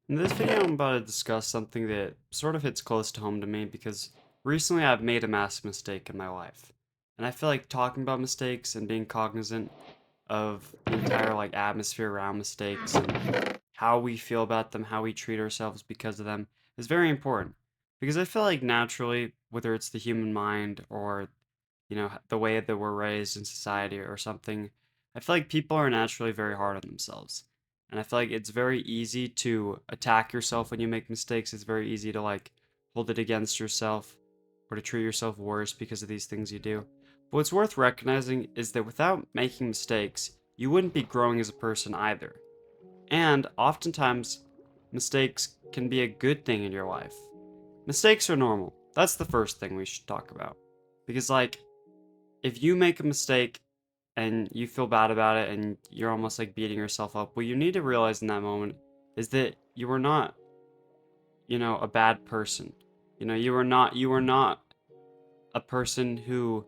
In this video, I'm about to discuss something that sort of hits close to home to me because recently I've made a massive mistake in my life. And I feel like talking about mistakes and being cognizant of the entire atmosphere around mistakes and how we feel about them, how we treat ourselves because of them is very important. Because I feel like naturally, whether it's the human mind or the way that we're raised in society or something, I feel like people are naturally very hard on themselves. And I feel like it's very easy to attack yourself when you make mistakes. It's very easy to hold it against yourself or to treat yourself worse because of these things you do. But what's worth recognizing is that without making mistakes, you wouldn't be growing as a person either. And oftentimes, mistakes can be a good thing in your life. Mistakes are normal. That's the first thing we should talk about. Because, if you make a mistake and you feel bad about it and you're almost like beating yourself up, what you need to realize in that moment is that you are not, a bad person. You are not a person who,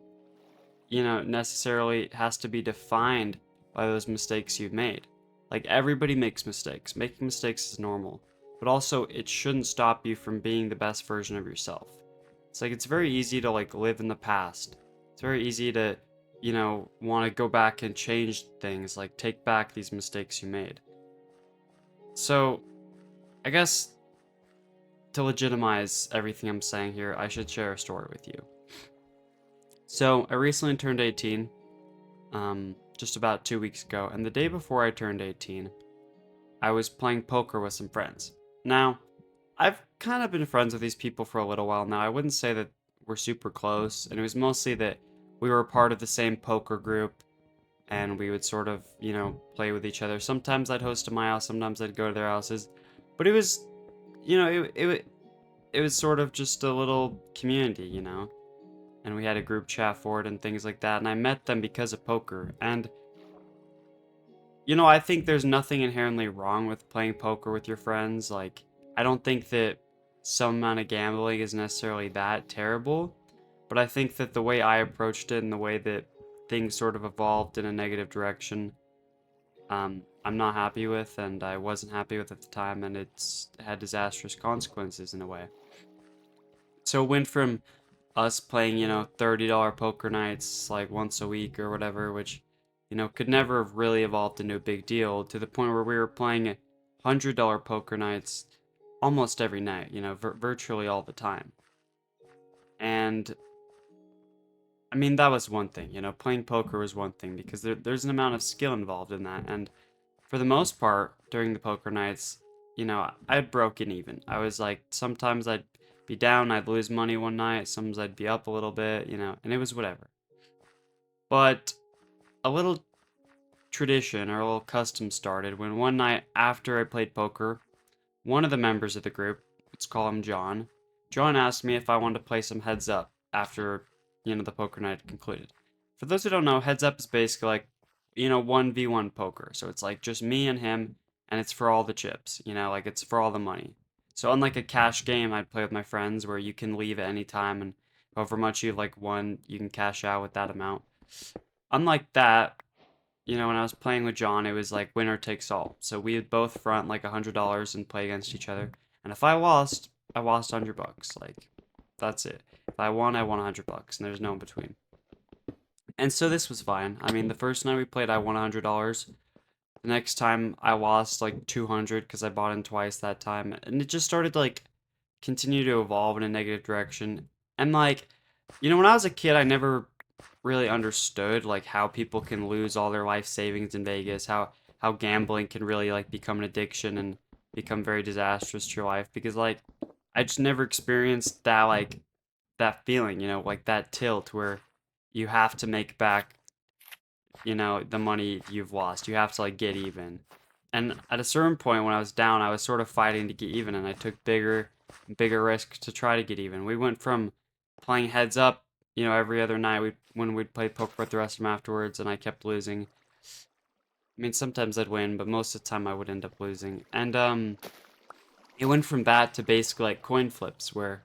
necessarily has to be defined by those mistakes you've made. Like everybody makes mistakes. Making mistakes is normal, but also it shouldn't stop you from being the best version of yourself. It's very easy to live in the past. It's very easy to, want to go back and change things, like take back these mistakes you made. So, I guess to legitimize everything I'm saying here, I should share a story with you. So, I recently turned 18, just about 2 weeks ago, and the day before I turned 18, I was playing poker with some friends. Now, I've kind of been friends with these people for a little while now. I wouldn't say that we're super close, and it was mostly that we were a part of the same poker group, and we would sort of, play with each other. Sometimes I'd host at my house, sometimes I'd go to their houses, but it was, it was sort of just a little community, and we had a group chat for it and things like that, and I met them because of poker, and I think there's nothing inherently wrong with playing poker with your friends. Like, I don't think that some amount of gambling is necessarily that terrible, but I think that the way I approached it and the way that things sort of evolved in a negative direction, I'm not happy with, and I wasn't happy with at the time, and it's had disastrous consequences in a way. So it went from us playing, $30 poker nights like once a week or whatever, which, could never have really evolved into a big deal, to the point where we were playing $100 poker nights almost every night, virtually all the time. And I mean, that was one thing, playing poker was one thing because there's an amount of skill involved in that. And for the most part, during the poker nights, I'd broken even. I was like, sometimes I'd be down, I'd lose money one night, sometimes I'd be up a little bit, and it was whatever. But a little tradition or a little custom started when one night after I played poker, one of the members of the group, let's call him John, John asked me if I wanted to play some heads up after, the poker night concluded. For those who don't know, heads up is basically like, 1v1 poker. So it's like just me and him, and it's for all the chips, like it's for all the money. So unlike a cash game I'd play with my friends where you can leave at any time and however much you've won, you can cash out with that amount. Unlike that, when I was playing with John, it was like winner takes all. So we would both front like $100 and play against each other. And if I lost $100. Like, that's it. If I won $100, and there's no in between. And so this was fine. I mean, the first night we played, I won $100. The next time I lost like 200 because I bought in twice that time, and it just started to continue to evolve in a negative direction. And when I was a kid, I never really understood how people can lose all their life savings in Vegas, how gambling can really become an addiction and become very disastrous to your life because I just never experienced that feeling, that tilt where you have to make back, the money you've lost. You have to get even. And at a certain point when I was down, I was sort of fighting to get even and I took bigger risks to try to get even. We went from playing heads up, every other night when we'd play poker with the rest of them afterwards, and I kept losing. I mean, sometimes I'd win, but most of the time I would end up losing. And it went from that to basically coin flips, where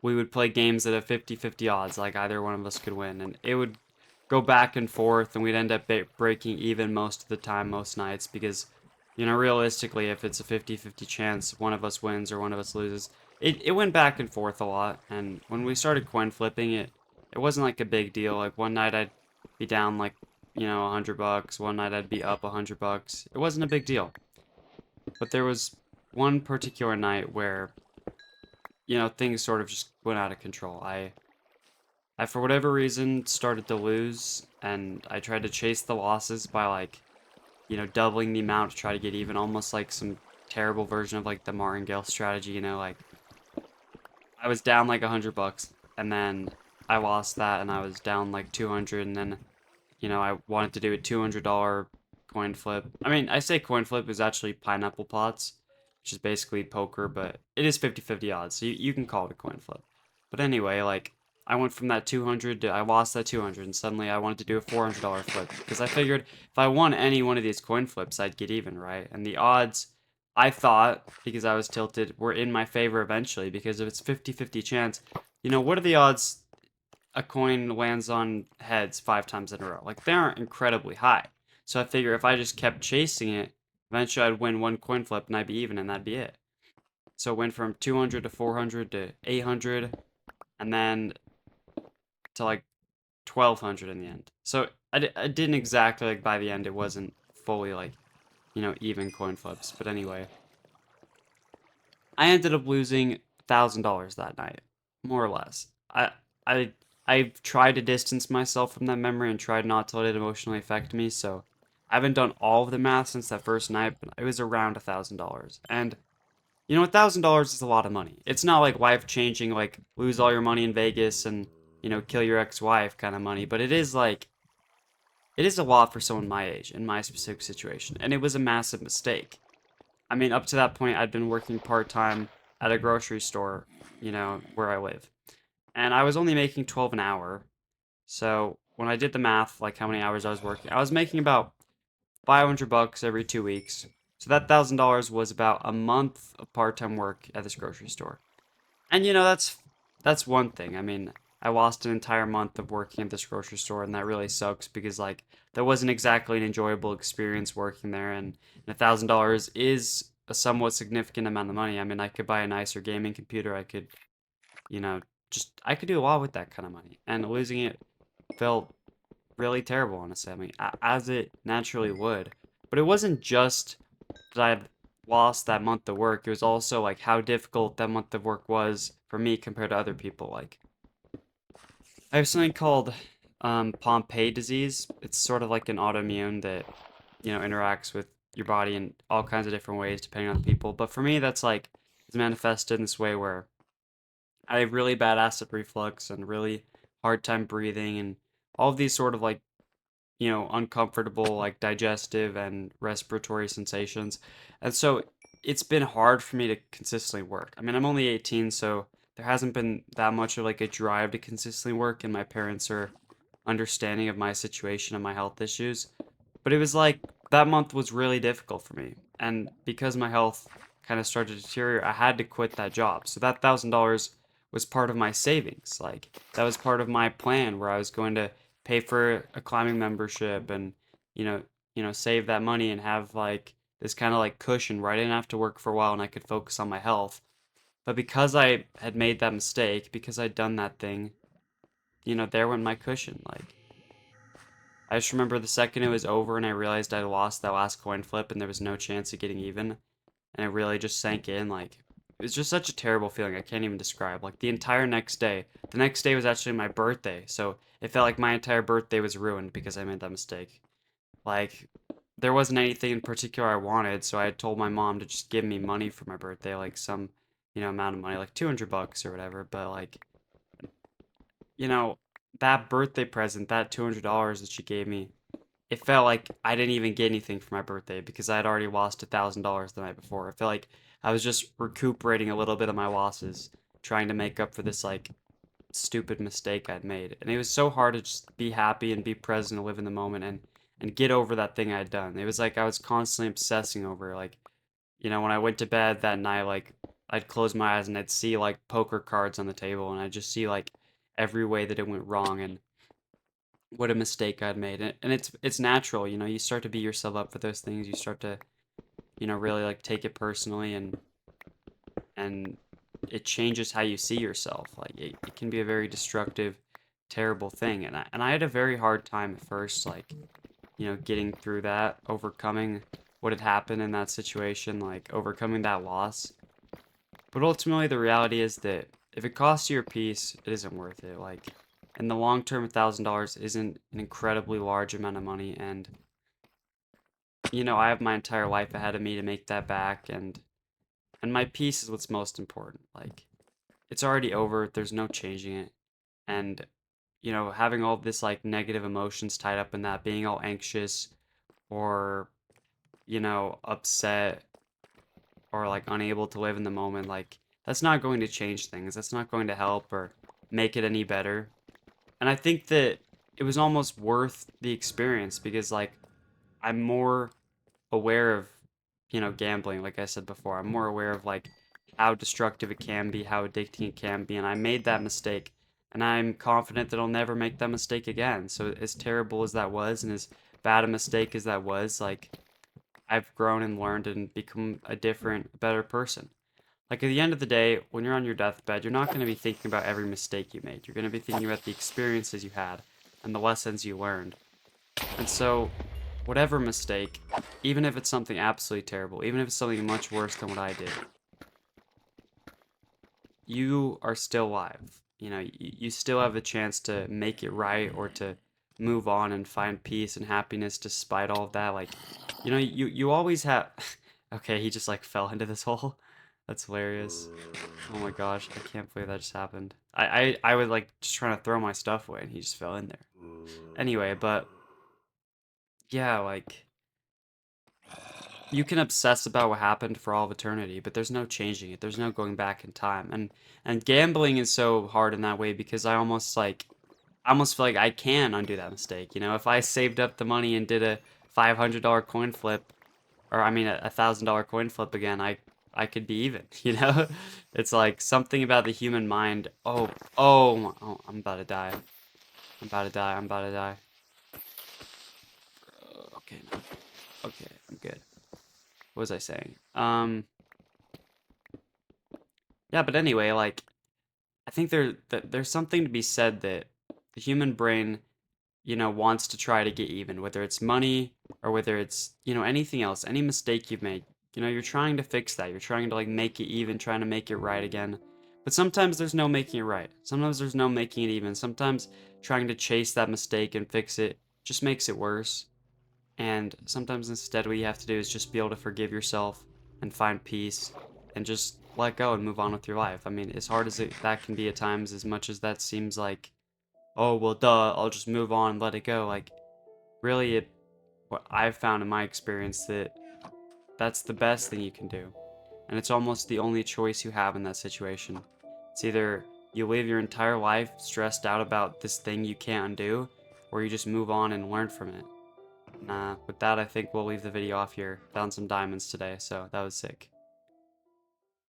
we would play games at a 50-50 odds, like either one of us could win, and it would go back and forth, and we'd end up breaking even most of the time, most nights, because Realistically, if it's a 50-50 chance one of us wins or one of us loses, it went back and forth a lot. And when we started coin flipping, it wasn't like a big deal. Like one night I'd be down like, $100. One night I'd be up $100. It wasn't a big deal. But there was one particular night where, things sort of just went out of control. I for whatever reason started to lose, and I tried to chase the losses by like, doubling the amount to try to get even, almost like some terrible version of like the martingale strategy. Like I was down like $100, and then I lost that, and I was down like 200, and then I wanted to do a $200 coin flip. I mean, I say coin flip is actually pineapple pots, which is basically poker, but it is 50-50 odds, so you can call it a coin flip. But anyway, like, I went from that 200 to I lost that 200, and suddenly I wanted to do a $400 flip because I figured if I won any one of these coin flips, I'd get even, right? And the odds, I thought, because I was tilted, were in my favor eventually because if it's 50-50 chance, what are the odds a coin lands on heads 5 times in a row? Like, they aren't incredibly high. So I figure if I just kept chasing it, eventually I'd win one coin flip and I'd be even, and that'd be it. So it went from 200 to 400 to 800, and then to like 1200 in the end. So I didn't exactly, like, by the end, it wasn't fully like, even coin flips. But anyway, I ended up losing $1,000 that night, more or less. I I've tried to distance myself from that memory and tried not to let it emotionally affect me. So I haven't done all of the math since that first night, but it was around $1,000. And $1,000 is a lot of money. It's not like life changing, like lose all your money in Vegas and kill your ex-wife kind of money, but it is a lot for someone my age in my specific situation, and it was a massive mistake. I mean, up to that point, I'd been working part time at a grocery store, where I live, and I was only making 12 an hour. So when I did the math, like how many hours I was working, I was making about $500 every 2 weeks. So that $1,000 was about a month of part time work at this grocery store. And that's one thing. I mean, I lost an entire month of working at this grocery store, and that really sucks because like that wasn't exactly an enjoyable experience working there. And $1,000 is a somewhat significant amount of money. I mean, I could buy a nicer gaming computer. I could, you know, I could do a lot with that kind of money. And losing it felt really terrible, honestly. I mean, as it naturally would. But it wasn't just that I lost that month of work. It was also like how difficult that month of work was for me compared to other people. Like I have something called Pompe disease. It's sort of like an autoimmune that interacts with your body in all kinds of different ways depending on the people. But for me, that's like it's manifested in this way where I have really bad acid reflux and really hard time breathing and all of these sort of like uncomfortable like digestive and respiratory sensations. And so it's been hard for me to consistently work. I mean, I'm only 18, so there hasn't been that much of like a drive to consistently work, and my parents are understanding of my situation and my health issues. But it was like that month was really difficult for me. And because my health kind of started to deteriorate, I had to quit that job. So that $1,000 was part of my savings. Like that was part of my plan where I was going to pay for a climbing membership and you know, save that money and have like this kind of like cushion where I didn't have to work for a while and I could focus on my health. But because I had made that mistake, because I'd done that thing, there went my cushion. Like I just remember the second it was over and I realized I lost that last coin flip and there was no chance of getting even, and it really just sank in. Like it was just such a terrible feeling. I can't even describe. Like the entire next day. The next day was actually my birthday, so it felt like my entire birthday was ruined because I made that mistake. Like there wasn't anything in particular I wanted, so I had told my mom to just give me money for my birthday, like some, amount of money, like $200 or whatever. But like, you know, that birthday present, that $200 that she gave me, it felt like I didn't even get anything for my birthday because I had already lost $1,000 the night before. I felt like I was just recuperating a little bit of my losses, trying to make up for this like stupid mistake I'd made. And it was so hard to just be happy and be present and live in the moment and get over that thing I'd done. It was like I was constantly obsessing over like, when I went to bed that night, like I'd close my eyes and I'd see like poker cards on the table and I'd just see like every way that it went wrong and what a mistake I'd made. And it's natural, you start to beat yourself up for those things. You start to really like take it personally, and it changes how you see yourself. Like it can be a very destructive, terrible thing. And I had a very hard time at first, like, getting through that, overcoming what had happened in that situation, like overcoming that loss. But ultimately, the reality is that if it costs you your peace, it isn't worth it. Like, in the long term, $1,000 isn't an incredibly large amount of money, and I have my entire life ahead of me to make that back, and my peace is what's most important. Like, it's already over. There's no changing it, and having all this like negative emotions tied up in that, being all anxious or upset or like unable to live in the moment, like that's not going to change things. That's not going to help or make it any better. And I think that it was almost worth the experience because like I'm more aware of, gambling, like I said before. I'm more aware of like how destructive it can be, how addicting it can be, and I made that mistake. And I'm confident that I'll never make that mistake again. So as terrible as that was and as bad a mistake as that was, like I've grown and learned and become a different, better person. Like at the end of the day, when you're on your deathbed, you're not going to be thinking about every mistake you made. You're going to be thinking about the experiences you had and the lessons you learned. And so, whatever mistake, even if it's something absolutely terrible, even if it's something much worse than what I did, you are still alive. You still have the chance to make it right or to move on and find peace and happiness despite all of that. Like, you always have. Okay, he just like fell into this hole. That's hilarious. Oh my gosh, I can't believe that just happened. I was like just trying to throw my stuff away and he just fell in there. Anyway, but yeah, like you can obsess about what happened for all of eternity, but there's no changing it. There's no going back in time. And gambling is so hard in that way because I almost feel like I can undo that mistake. If I saved up the money and did a $500 coin flip, or I mean a $1,000 coin flip again, I could be even. It's like something about the human mind. Oh, I'm about to die. I'm about to die. I'm about to die. Okay, no. Okay, I'm good. What was I saying? Yeah, but anyway, like I think there's something to be said that the human brain, wants to try to get even, whether it's money or whether it's, anything else, any mistake you've made. You're trying to fix that. You're trying to like make it even, trying to make it right again. But sometimes there's no making it right. Sometimes there's no making it even. Sometimes trying to chase that mistake and fix it just makes it worse. And sometimes instead what you have to do is just be able to forgive yourself and find peace and just let go and move on with your life. I mean, as hard as that can be at times, as much as that seems like, oh, well, duh, I'll just move on and let it go. Like, really, what I've found in my experience that that's the best thing you can do. And it's almost the only choice you have in that situation. It's either you live your entire life stressed out about this thing you can't undo, or you just move on and learn from it. With that, I think we'll leave the video off here. Found some diamonds today, so that was sick.